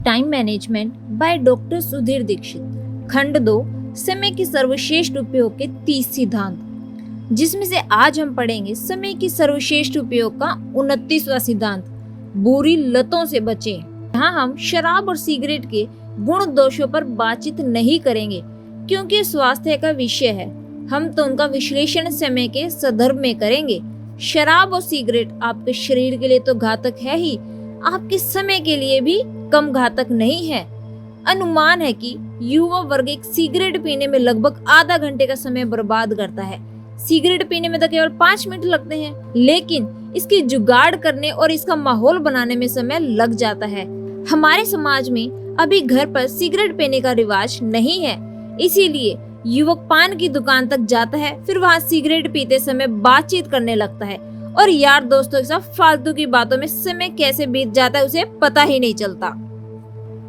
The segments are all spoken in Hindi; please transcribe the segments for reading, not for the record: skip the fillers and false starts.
Time management by doctor Sudhir Dikshit. खंड 2, समय के सर्वश्रेष्ठ उपयोग के 30 सिद्धांत, जिसमें से आज हम पढ़ेंगे समय की सर्वश्रेष्ठ उपयोग का 29वां सिद्धांत, बुरी लतों से बचें। यहाँ हम शराब और सिगरेट के गुण दोषों पर बातचीत नहीं करेंगे क्योंकि स्वास्थ्य का विषय है। हम तो उनका विश्लेषण समय के संदर्भ में करेंगे। शराब और सिगरेट आपके शरीर के लिए तो घातक है ही, आपके समय के लिए भी कम घातक नहीं है। अनुमान है कि युवा वर्ग एक सिगरेट पीने में लगभग आधा घंटे का समय बर्बाद करता है। सिगरेट पीने में तो केवल 5 मिनट लगते हैं, लेकिन इसकी जुगाड़ करने और इसका माहौल बनाने में समय लग जाता है। हमारे समाज में अभी घर पर सिगरेट पीने का रिवाज नहीं है, इसीलिए युवक पान की दुकान तक जाता है, फिर वहाँ सिगरेट पीते समय बातचीत करने लगता है और यार दोस्तों के साथ फालतू की बातों में समय कैसे बीत जाता है उसे पता ही नहीं चलता।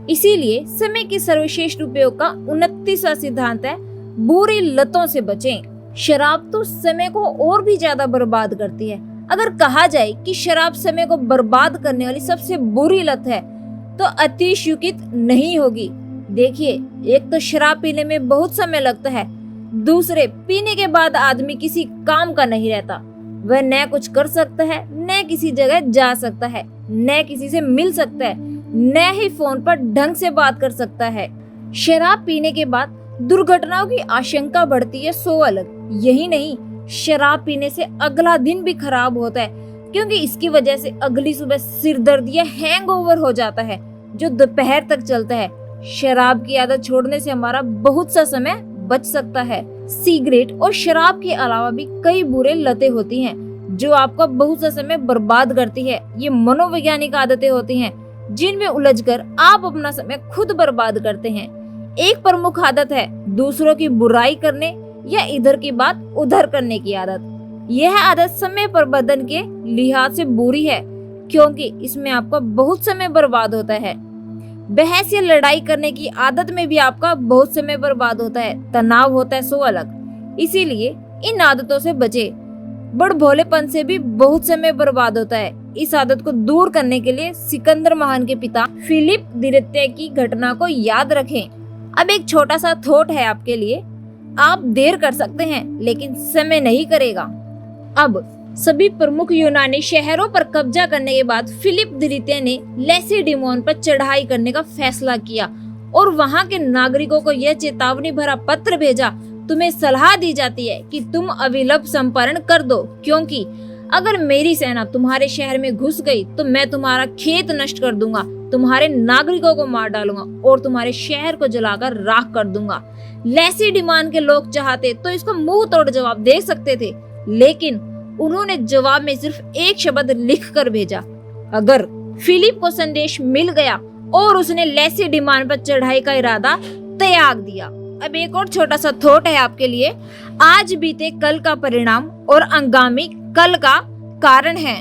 इसीलिए समय के सर्वश्रेष्ठ उपयोग का 29वां सिद्धांत है, बुरी लतों से बचें। शराब तो समय को और भी ज्यादा बर्बाद करती है। अगर कहा जाए कि शराब समय को बर्बाद करने वाली सबसे बुरी लत है तो अतिशयोक्ति नहीं होगी। देखिए, एक तो शराब पीने में बहुत समय लगता है, दूसरे पीने के बाद आदमी किसी काम का नहीं रहता। वह न कुछ कर सकता है, न किसी जगह जा सकता है, न किसी से मिल सकता है, न ही फोन पर ढंग से बात कर सकता है। शराब पीने के बाद दुर्घटनाओं की आशंका बढ़ती है, सो अलग। यही नहीं, शराब पीने से अगला दिन भी खराब होता है क्योंकि इसकी वजह से अगली सुबह सिर दर्द या हैंगओवर हो जाता है जो दोपहर तक चलता है। शराब की आदत छोड़ने से हमारा बहुत सा समय बच सकता है। सिगरेट और शराब के अलावा भी कई बुरे लतें होती हैं जो आपका बहुत सा समय बर्बाद करती है। ये मनोवैज्ञानिक आदतें होती हैं जिनमें उलझकर आप अपना समय खुद बर्बाद करते हैं। एक प्रमुख आदत है दूसरों की बुराई करने या इधर की बात उधर करने की आदत। यह आदत समय प्रबंधन के लिहाज से बुरी है क्योंकि इसमें आपका बहुत समय बर्बाद होता है। बहस या लड़ाई करने की आदत में भी आपका बहुत समय बर्बाद होता है, तनाव होता है, सो अलग। इसीलिए इन आदतों से बचे। बड़ भोलेपन से भी बहुत समय बर्बाद होता है। इस आदत को दूर करने के लिए सिकंदर महान के पिता फिलिप द्वितीय की घटना को याद रखें। अब एक छोटा सा थॉट है आपके लिए, आप देर कर सकते हैं लेकिन समय नहीं करेगा। अब सभी प्रमुख यूनानी शहरों पर कब्जा करने के बाद फिलिप द्वितीय ने लैसेडिमोन पर चढ़ाई करने का फैसला किया और वहां के नागरिकों को यह चेतावनी भरा पत्र भेजा, तुम्हें सलाह दी जाती है कि तुम अविलंब संपर्ण कर दो, क्योंकि अगर मेरी सेना तुम्हारे शहर में घुस गई तो मैं तुम्हारा खेत नष्ट कर दूंगा, तुम्हारे नागरिकों को मार डालूंगा और तुम्हारे शहर को जलाकर राख कर दूंगा। लैसेडिमोन के लोग चाहते तो इसका मुंह तोड़ जवाब दे सकते थे, लेकिन उन्होंने जवाब में सिर्फ एक शब्द लिख कर भेजा। अगर फिलिप को संदेश मिल गया और उसने लैसेडिमोन पर चढ़ाई का इरादा त्याग दिया। अब एक और छोटा सा थॉट है आपके लिए, आज बीते कल का परिणाम और आगामी कल का कारण है।